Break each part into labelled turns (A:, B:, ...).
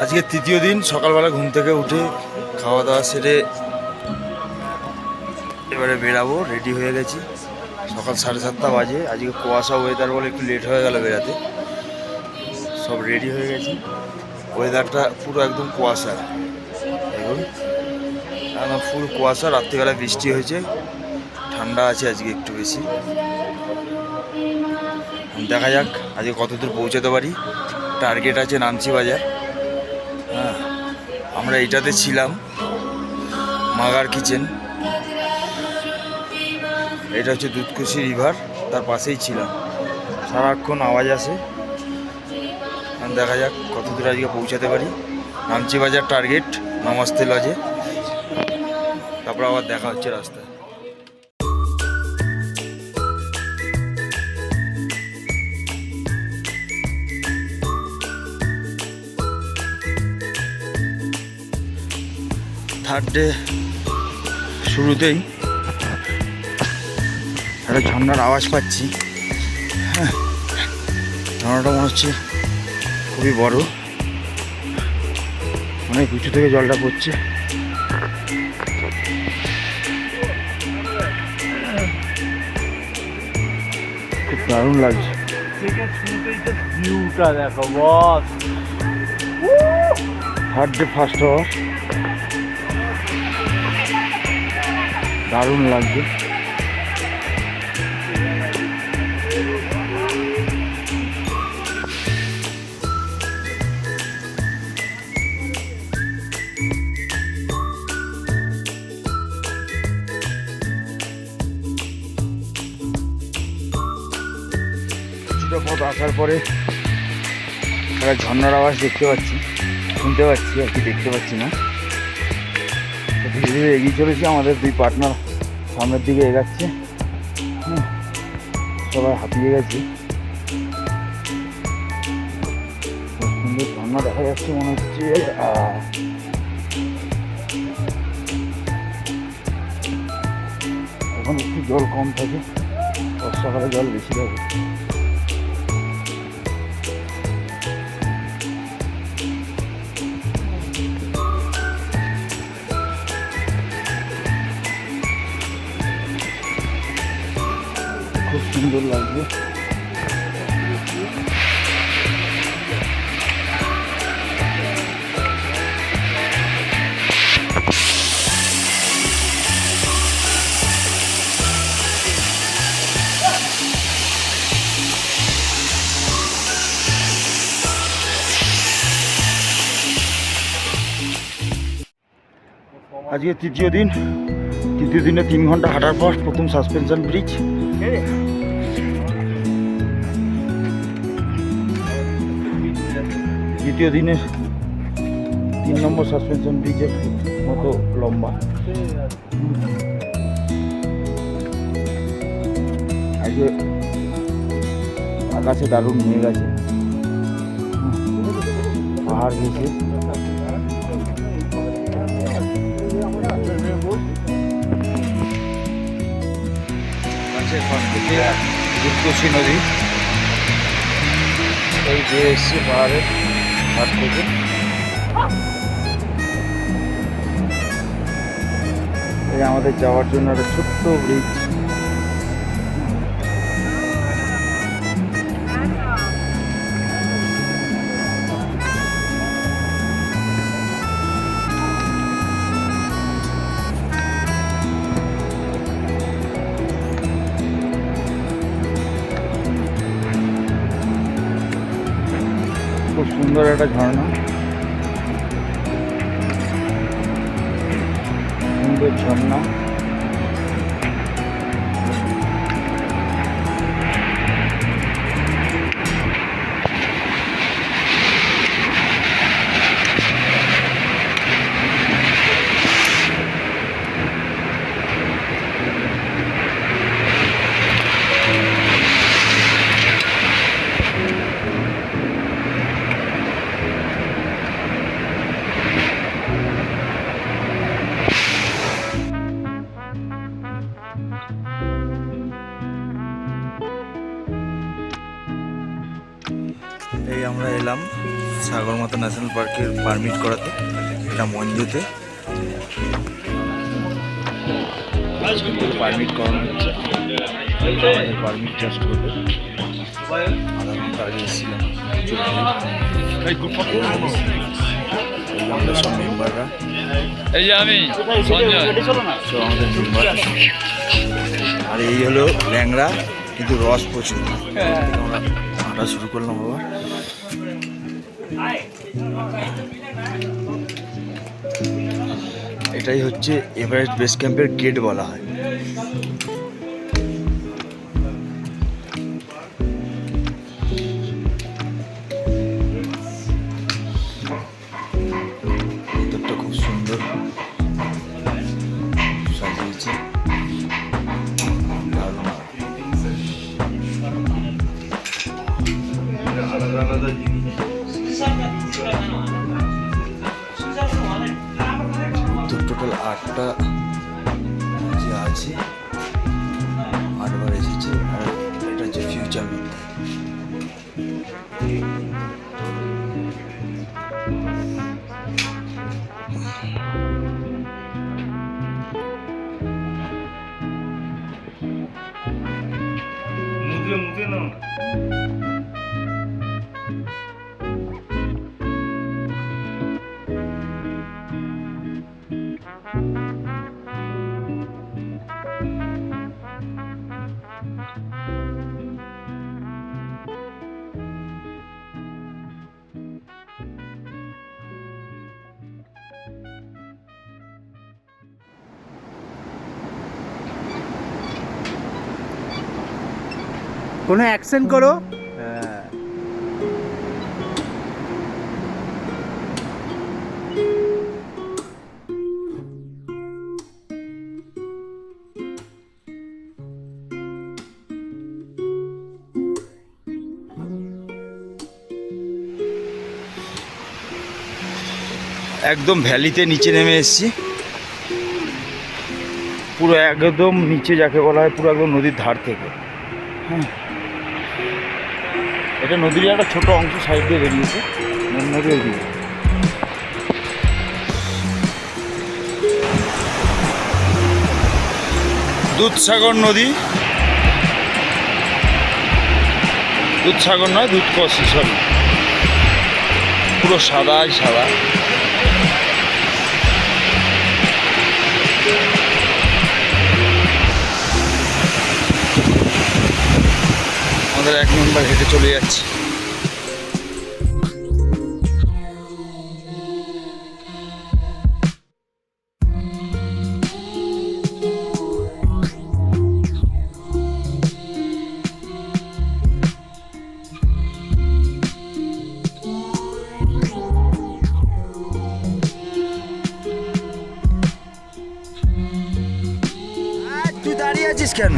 A: আজকে তৃতীয় দিন। সকালবেলা ঘুম থেকে উঠে খাওয়া দাওয়া সেরে এবারে বেরাবো, রেডি হয়ে গেছি। সকাল 7:30 বাজে। আজকে কুয়াশা ওয়েদার বলে একটু লেট হয়ে গেল বেরাতে। সব রেডি হয়ে গেছি। ওয়েদারটা পুরো একদম কুয়াশা, দেখুন একদম ফুল কুয়াশা। রাত্রিবেলা বৃষ্টি হয়েছে, ঠান্ডা আছে আজকে একটু বেশি। দেখা যাক আজকে কতদূর পৌঁছাতে পারি। টার্গেট আছে নামচি বাজার। হ্যাঁ, আমরা এইটাতে ছিলাম, মাগার কিচেন। এটা হচ্ছে দুধকুশি রিভার, তার পাশেই ছিলাম। সারাক্ষণ আওয়াজ আসে। দেখা যাক কতদূর আজকে পৌঁছাতে পারি। নামচি বাজার টার্গেট, নমস্তে লজে। তারপর আবার দেখা হচ্ছে রাস্তায়। থার্ড ডে শুরুতেই একটা ঝর্ণার আওয়াজ পাচ্ছি। হ্যাঁ, ঝর্ণাটা মনে হচ্ছে খুবই বড়, অনেক উঁচু থেকে জলটা পড়ছে। খুব দারুণ লাগছে।
B: ভিউটা দেখো বস।
A: থার্ড ডে ফার্স্ট আওয়ার, দারুণ লাগছে। কিছুটা পথ আসার পরে একটা ঝর্ণার আওয়াজ দেখতে পাচ্ছি, শুনতে পাচ্ছি আর কি, দেখতে পাচ্ছি না। ধীরে ধীরে এগিয়ে চলেছি। আমাদের দুই পার্টনার সামনের দিকে এগাচ্ছে। সবাই হাঁপিয়ে গেছি। সুন্দর ঝর্ণা দেখা যাচ্ছে, মনে হচ্ছে এখন একটু জল কম থাকে, বর্ষাকালে জল বেশি থাকে। খুব সুন্দর লাগছে। আজকে তৃতীয় দিন। তৃতীয় দিনে 3 ঘন্টা হাঁটার পর প্রথম সাসপেনশন ব্রিজ। দ্বিতীয় দিনের 3 নম্বর সাসপেনশন ব্রিজের মতো লম্বা। আজকে আকাশে দারুণ মেঘ আছে, পাহাড় ঘেঁষে। দুধকুশি নদী, এই যে এসছে পাহাড়ের ঘাট থেকে। এই আমাদের যাওয়ার জন্য একটা ছোট্ট ব্রিজ। খুব সুন্দর একটা ঝর্ণা, সুন্দর ঝর্ণা। এলাম সাগরমাথা ন্যাশনাল পার্কের পারমিট করাতে। এটা মঞ্জুতে পারমিট করানো হচ্ছে, পারমিট জাস্ট করবে। আধা ঘন্টা আগে এসেছিলাম, আমাদের সব মেম্বাররা,
B: এই যে আমি সঞ্জয়,
A: সব আমাদের মেম্বার। আর এই হলো ল্যাংড়া, কিন্তু রস প্রচুর। আমরা হাঁটা শুরু করলাম আবার। এটাই হচ্ছে এভারেস্ট বেস ক্যাম্পের গেট বলা হয়। ভিতরটা খুব সুন্দর সাজিয়েছে, দারুণ। আলাদা আলাদা জিনিস, টোটাল 8টা যে আছে, 8বার এসেছে। আর এটা হচ্ছে ফিউচার বিদ্যা। মুদে না
C: কোনো অ্যাকশন করো।
A: একদম ভ্যালিতে নিচে নেমে এসেছি, পুরো একদম নিচে, যাকে বলা হয় পুরো একদম নদীর ধার থেকে। হ্যাঁ, এটা নদীর একটা ছোট অংশ সাইড দিয়ে বেরিয়েছে, নদী ওইদিকে। দুধসাগর নদী, দুধসাগর নয়, দুধকষি, সরি, পুরো সাদাই সাদা। আমাদের 1 নম্বর হেঁটে চলে যাচ্ছে। তুই দাঁড়িয়ে আছিস কেন?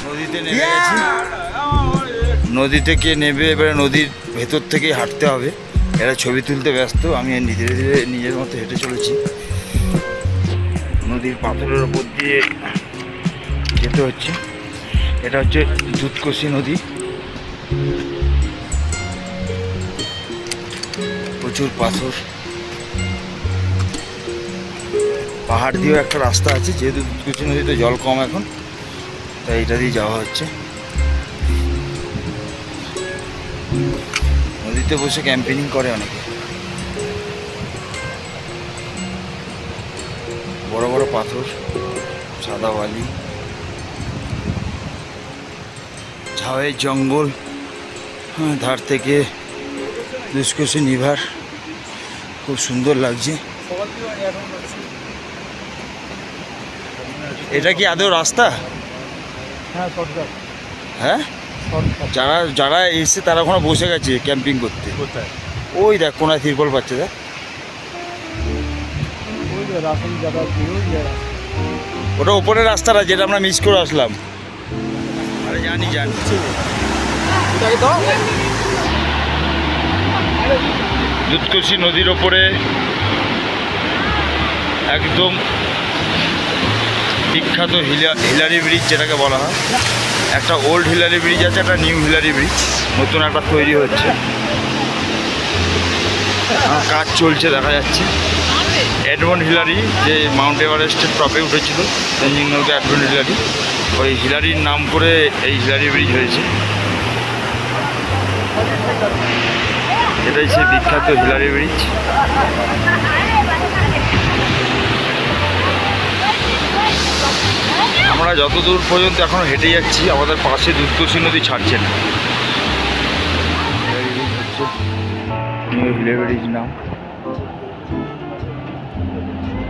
A: নদীতে নেমে গেছি, নদী থেকে নেমে এবারে নদীর ভেতর থেকেই হাঁটতে হবে। এরা ছবি তুলতে ব্যস্ত, আমি ধীরে ধীরে নিজের মতো হেঁটে চলেছি। নদীর পাথরের ওপর দিয়ে যেতে হচ্ছে। এটা হচ্ছে দুধকষি নদী, প্রচুর পাথর, পাহাড় দিয়েও একটা রাস্তা আছে। যেহেতু দুধকষি নদীতে জল কম এখন, তাই এটা দিয়ে যাওয়া হচ্ছে। নদীতে বসে ক্যাম্পেনিং করে অনেকে। বড় বড় পাথর, সাদা বালি, ঝাউয়ের জঙ্গল, ধার থেকে দুধকষি নিভার, খুব সুন্দর লাগছে। এটা কি আদৌ রাস্তা? হ্যাঁ, যারা যারা এসে তারা ওখানে বসে গেছে ক্যাম্পিং করতে। ওই দেখ কোনায় তিরপল পাচ্ছে, দেখ। ওটা ওপরের রাস্তাটা যেটা আমরা মিস করে আসলাম। আরে জানি দুধকোশি নদীর ওপরে একদম বিখ্যাত হিলারি ব্রিজ যেটাকে বলা হয়। একটা ওল্ড হিলারি ব্রিজ আছে, একটা নিউ হিলারি ব্রিজ, নতুন একটা তৈরি হচ্ছে, কাজ চলছে দেখা যাচ্ছে। এডমন্ড হিলারি যে মাউন্ট এভারেস্টের টপে উঠেছিল, তেনজিং নৌকা এডমন্ড হিলারি, ওই হিলারির নাম করে এই হিলারি ব্রিজ হয়েছে। এটাই সেই বিখ্যাত হিলারি ব্রিজ। আমরা যতদূর পর্যন্ত এখনো হেঁটে যাচ্ছি, আমাদের পাশে দুধকোশি নদী ছাড়ছে না। হিলারি ব্রিজ হচ্ছে নিউ হিলারি ব্রিজ নাম।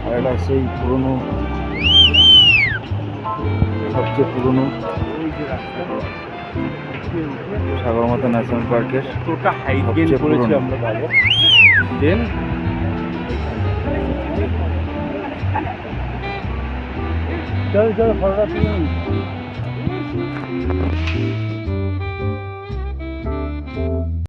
A: আর এটা সেই পুরনো, সবচেয়ে পুরনো সাগরমাথা ন্যাশনাল পার্কের সবচেয়ে পুরনো।
C: দেন চল ফটোটা